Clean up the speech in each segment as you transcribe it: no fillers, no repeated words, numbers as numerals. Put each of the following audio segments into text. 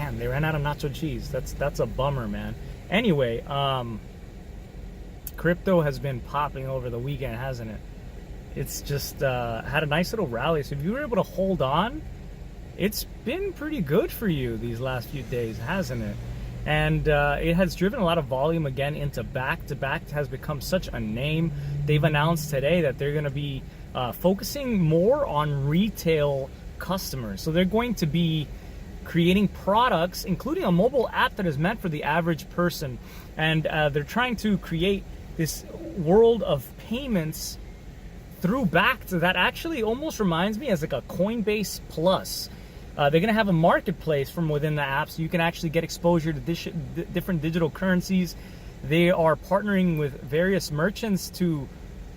Damn, they ran out of nacho cheese. That's a bummer, man. Anyway, crypto has been popping over the weekend, hasn't it? It's just had a nice little rally. So if you were able to hold on, it's been pretty good for you these last few days, hasn't it? And it has driven a lot of volume again into BAKKT. BAKKT has become such a name. They've announced today that they're going to be focusing more on retail customers. So they're going to be creating products, including a mobile app that is meant for the average person. And they're trying to create this world of payments through BAKKT that actually almost reminds me as like a Coinbase Plus. They're going to have a marketplace from within the app, so you can actually get exposure to different digital currencies. They are partnering with various merchants to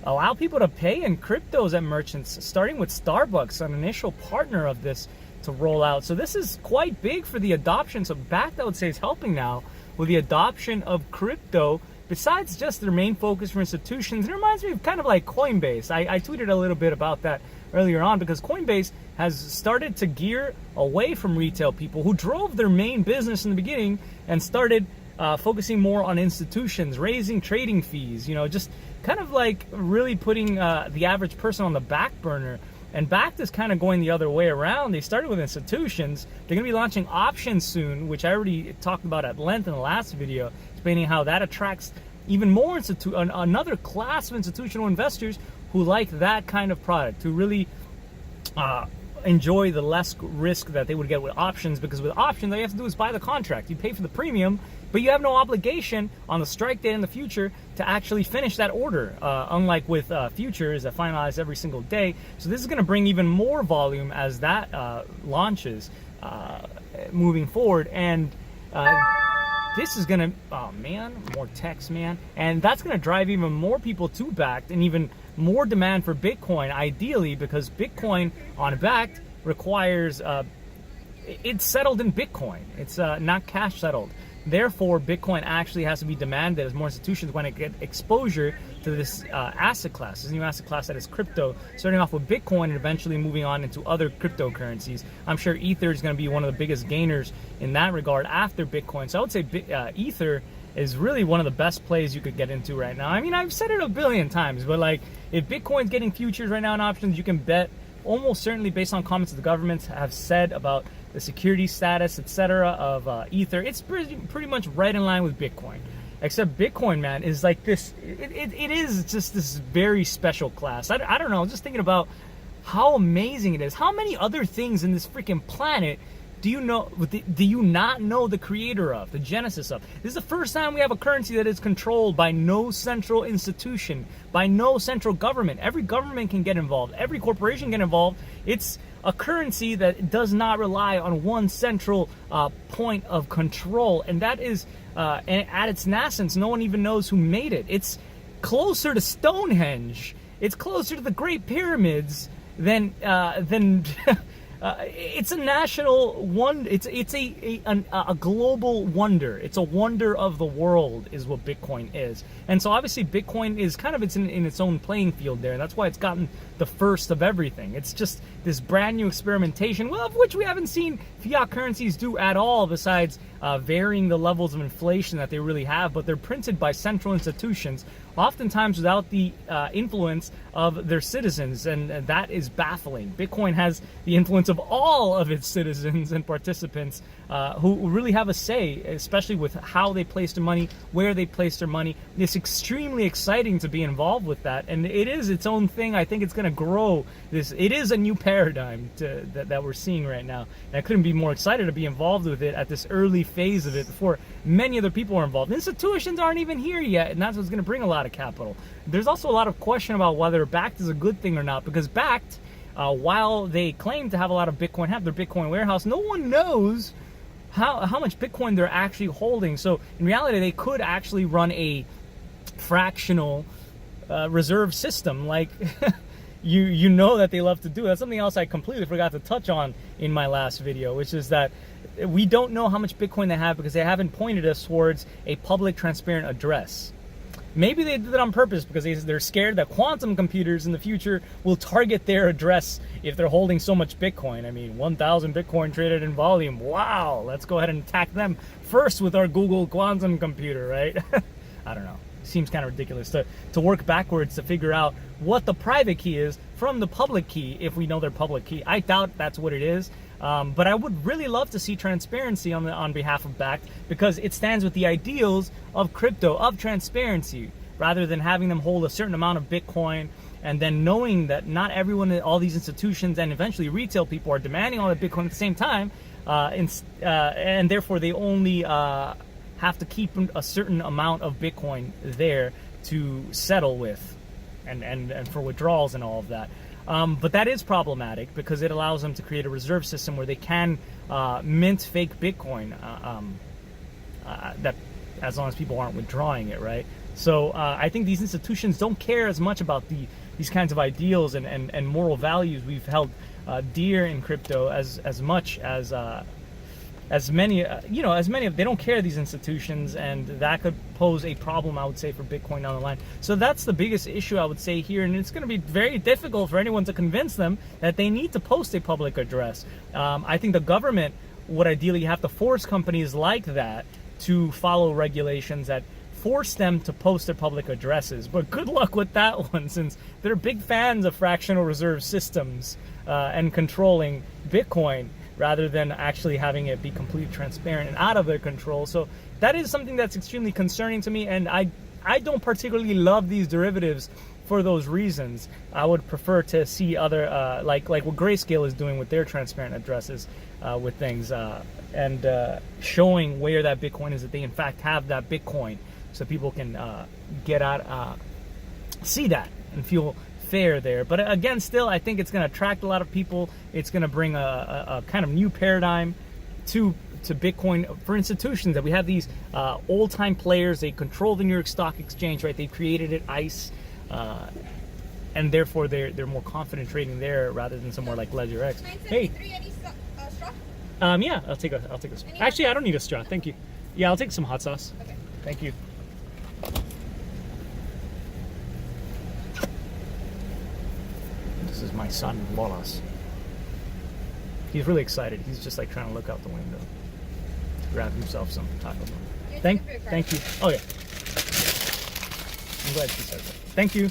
allow people to pay in cryptos at merchants, starting with Starbucks, an initial partner of this to roll out. So this is quite big for the adoption. So BAKKT, I would say, is helping now with the adoption of crypto, besides just their main focus for institutions. It reminds me of kind of like Coinbase. I tweeted a little bit about that earlier on, because Coinbase has started to gear away from retail people who drove their main business in the beginning and started focusing more on institutions, raising trading fees, you know, just kind of like really putting the average person on the back burner. And BAKKT is kind of going the other way around. They started with institutions. They're going to be launching options soon, which I already talked about at length in the last video, explaining how that attracts even more another class of institutional investors who like that kind of product, who really enjoy the less risk that they would get with options, because with options, all you have to do is buy the contract. You pay for the premium, but you have no obligation on the strike date in the future to actually finish that order, unlike with futures that finalize every single day. So this is going to bring even more volume as that launches moving forward. And this is going to, oh man, more text, man. And that's going to drive even more people to BAKKT and even more demand for Bitcoin, ideally, because Bitcoin on BAKKT requires, it's settled in Bitcoin. It's not cash settled. Therefore, Bitcoin actually has to be demanded as more institutions want to get exposure to this asset class, this new asset class that is crypto, starting off with Bitcoin and eventually moving on into other cryptocurrencies. I'm sure Ether is going to be one of the biggest gainers in that regard after Bitcoin. So I would say Ether is really one of the best plays you could get into right now. I mean, I've said it a billion times, but like, if Bitcoin's getting futures right now and options, you can bet almost certainly, based on comments that the governments have said about the security status, etc., of Ether, it's pretty much right in line with Bitcoin. Except Bitcoin, man, is like this. It is just this very special class. I don't know. Just thinking about how amazing it is. How many other things in this freaking planet do you know? Do you not know the creator of, the genesis of? This is the first time we have a currency that is controlled by no central institution, by no central government. Every government can get involved. Every corporation can get involved. It's a currency that does not rely on one central point of control, and that is, at its nascence, no one even knows who made it. It's closer to Stonehenge. It's closer to the Great Pyramids than it's a national wonder. It's a global wonder. It's a wonder of the world, is what Bitcoin is. And so obviously Bitcoin is kind of in its own playing field there. And that's why it's gotten the first of everything. It's just this brand new experimentation, well, of which we haven't seen fiat currencies do at all, besides varying the levels of inflation that they really have. But they're printed by central institutions, oftentimes without the influence of their citizens, and that is baffling. Bitcoin has the influence of all of its citizens and participants who really have a say, especially with how they place their money, where they place their money. It's extremely exciting to be involved with that, and it is its own thing. I think it's going to grow. It is a new paradigm that we're seeing right now, and I couldn't be more excited to be involved with it at this early phase of it before many other people are involved. Institutions aren't even here yet, and that's what's going to bring a lot of capital. There's also a lot of question about whether BAKKT is a good thing or not, because BAKKT, while they claim to have a lot of Bitcoin, have their Bitcoin warehouse, no one knows how much Bitcoin they're actually holding. So in reality, they could actually run a fractional reserve system, like you know that they love to do. That's something else I completely forgot to touch on in my last video, which is that we don't know how much Bitcoin they have because they haven't pointed us towards a public transparent address. Maybe they did it on purpose because they're scared that quantum computers in the future will target their address if they're holding so much Bitcoin. I mean, 1,000 Bitcoin traded in volume. Wow, let's go ahead and attack them first with our Google quantum computer, right? I don't know. Seems kind of ridiculous to work backwards to figure out what the private key is from the public key if we know their public key. I doubt that's what it is. But I would really love to see transparency on behalf of BAKKT, because it stands with the ideals of crypto, of transparency, rather than having them hold a certain amount of Bitcoin and then knowing that not everyone, all these institutions and eventually retail people are demanding all that Bitcoin at the same time, and therefore they only have to keep a certain amount of Bitcoin there to settle with and for withdrawals and all of that. But that is problematic because it allows them to create a reserve system where they can mint fake Bitcoin, that as long as people aren't withdrawing it, right? So I think these institutions don't care as much about these kinds of ideals and moral values we've held dear in crypto as much as many, they don't care, these institutions, and that could pose a problem, I would say, for Bitcoin down the line. So that's the biggest issue, I would say, here, and it's going to be very difficult for anyone to convince them that they need to post a public address. I think the government would ideally have to force companies like that to follow regulations that force them to post their public addresses. But good luck with that one, since they're big fans of fractional reserve systems and controlling Bitcoin, rather than actually having it be completely transparent and out of their control. So that is something that's extremely concerning to me, and I don't particularly love these derivatives for those reasons. I would prefer to see other, like what Grayscale is doing with their transparent addresses with things, and showing where that Bitcoin is, that they in fact have that Bitcoin, so people can get out, see that and feel fair there. But again, still, I think it's going to attract a lot of people. It's going to bring a kind of new paradigm to Bitcoin for institutions, that we have these old-time players. They control the New York Stock Exchange, right? They've created it, ICE, and therefore they're more confident trading there rather than somewhere like Ledger X. Hey, yeah, I'll take a straw. Actually, I don't need a straw. Thank you. Yeah, I'll take some hot sauce. Okay. Thank you. This is my son, Wallace. He's really excited. He's just like trying to look out the window to grab himself some Taco Bell. Thank you. Oh yeah. I'm glad she said that. Thank you.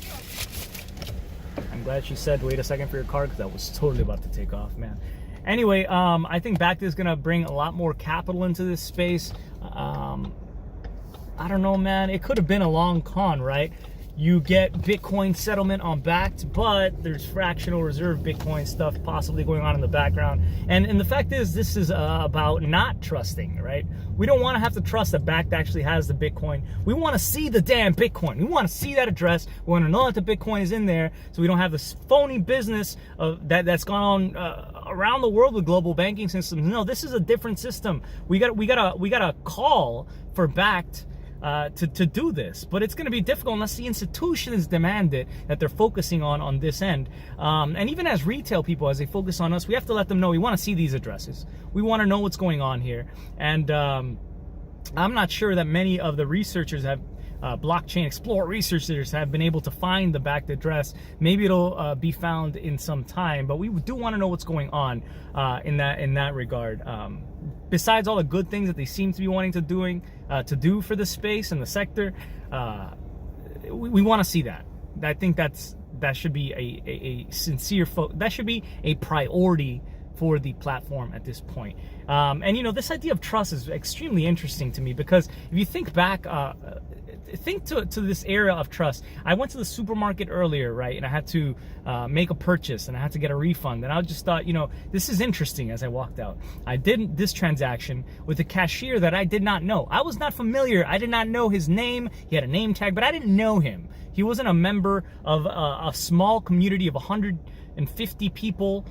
I'm glad she said, wait a second for your card, because I was totally about to take off, man. Anyway, I think BAKKT is going to bring a lot more capital into this space. I don't know, man. It could have been a long con, right? You get Bitcoin settlement on BAKKT, but there's fractional reserve Bitcoin stuff possibly going on in the background. And the fact is, this is about not trusting, right? We don't want to have to trust that BAKKT actually has the Bitcoin. We want to see the damn Bitcoin. We want to see that address. We want to know that the Bitcoin is in there, so we don't have this phony business of that's gone on around the world with global banking systems. No, this is a different system. We got a call for BAKKT to do this, but it's going to be difficult unless the institutions demand it, that they're focusing on this end. And even as retail people, as they focus on us, we have to let them know we want to see these addresses. We want to know what's going on here. And I'm not sure that many of the researchers have blockchain explorer researchers have been able to find the BAKKT address. Maybe it'll be found in some time, but we do want to know what's going on in that regard. Besides all the good things that they seem to be wanting to do for the space and the sector, we want to see that. I think that should be a sincere that should be a priority for the platform at this point. And this idea of trust is extremely interesting to me, because if you think back, think to this era of trust. I went to the supermarket earlier, right, and I had to make a purchase, and I had to get a refund, and I just thought, this is interesting. As I walked out, I did this transaction with a cashier that I did not know. I was not familiar. I did not know his name. He had a name tag, but I didn't know him. He wasn't a member of a small community of 150 people,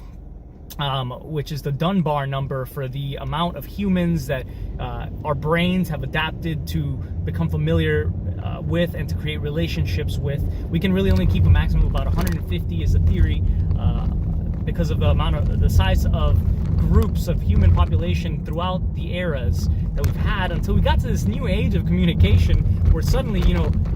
which is the Dunbar number for the amount of humans that our brains have adapted to become familiar with and to create relationships with. We can really only keep a maximum of about 150 is a theory, because of the size of groups of human population throughout the eras that we've had until we got to this new age of communication where suddenly,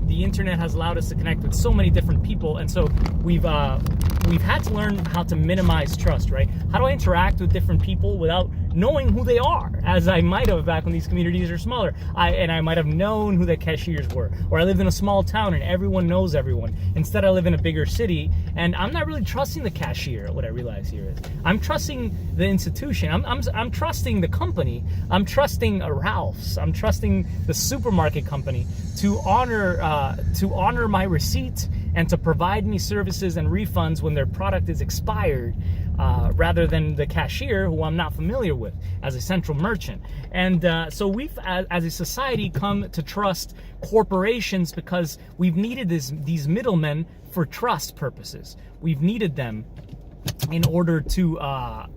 the internet has allowed us to connect with so many different people. And so we've had to learn how to minimize trust, right? How do I interact with different people without knowing who they are, as I might have back when these communities are smaller. I might have known who the cashiers were, or I lived in a small town and everyone knows everyone. Instead, I live in a bigger city and I'm not really trusting the cashier. What I realize here is I'm trusting the institution. I'm trusting the company. I'm trusting Ralph's. I'm trusting the supermarket company to honor my receipt and to provide me services and refunds when their product is expired, rather than the cashier who I'm not familiar with as a central merchant. And so we've, as a society, come to trust corporations because we've needed these middlemen for trust purposes. We've needed them in order to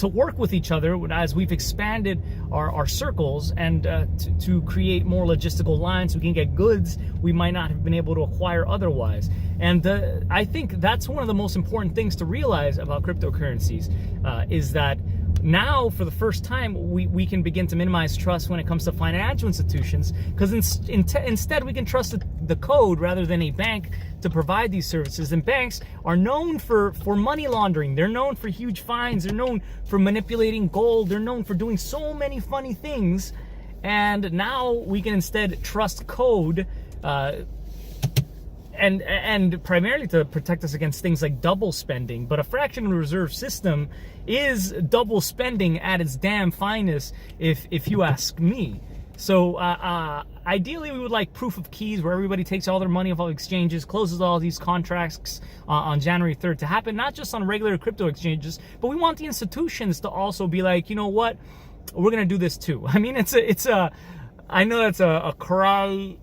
work with each other as we've expanded our circles and to create more logistical lines so we can get goods we might not have been able to acquire otherwise. And I think that's one of the most important things to realize about cryptocurrencies, is that now, for the first time, we can begin to minimize trust when it comes to financial institutions, because instead we can trust the code rather than a bank to provide these services. And banks are known for money laundering. They're known for huge fines. They're known for manipulating gold. They're known for doing so many funny things. And now we can instead trust code, and primarily to protect us against things like double spending. But a fractional reserve system is double spending at its damn finest, if you ask me. So ideally, we would like proof of keys, where everybody takes all their money off all exchanges, closes all these contracts on January 3rd to happen, not just on regular crypto exchanges, but we want the institutions to also be like, you know what, we're gonna do this too. I mean, I know that's a cry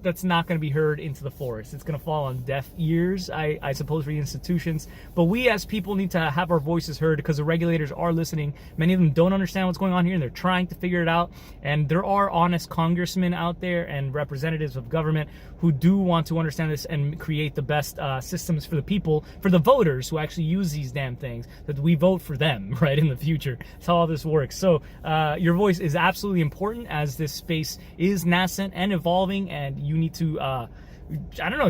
that's not going to be heard into the forest. It's going to fall on deaf ears, I suppose, for the institutions. But we as people need to have our voices heard, because the regulators are listening. Many of them don't understand what's going on here, and they're trying to figure it out. And there are honest congressmen out there and representatives of government who do want to understand this and create the best systems for the people, for the voters who actually use these damn things, that we vote for them, right, in the future. That's how all this works. So your voice is absolutely important, as this space is nascent and evolving, and you need to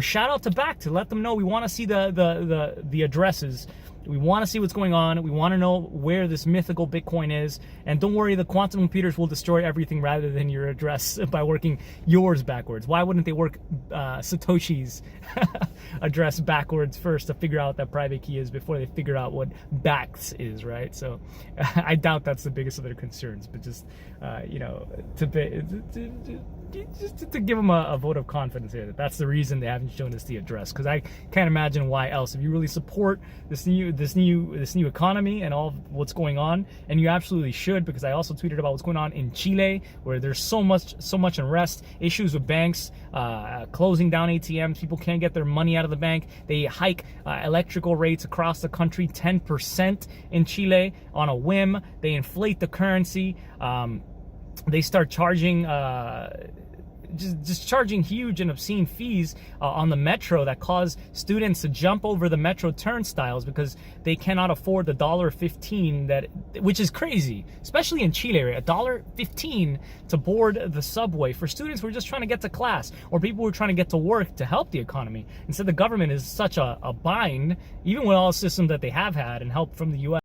shout out to BAKKT to let them know we want to see the addresses. We want to see what's going on. We want to know where this mythical Bitcoin is. And don't worry, the quantum computers will destroy everything rather than your address by working yours backwards. Why wouldn't they work Satoshi's address backwards first to figure out what that private key is before they figure out what BAKKT's is, right? So I doubt that's the biggest of their concerns, but just, to give them a vote of confidence here, that's the reason they haven't shown us the address, because I can't imagine why else. If you really support this new economy and all what's going on, and you absolutely should, because I also tweeted about what's going on in Chile, where there's so much unrest, issues with banks closing down ATMs, people can't get their money out of the bank. They hike electrical rates across the country 10% in Chile on a whim. They inflate the currency. They start charging just charging huge and obscene fees on the metro that cause students to jump over the metro turnstiles because they cannot afford the $1.15, which is crazy, especially in Chile, right? $1.15 to board the subway for students who are just trying to get to class, or people who are trying to get to work to help the economy. Instead, the government is such a bind, even with all the systems that they have had and help from the U.S.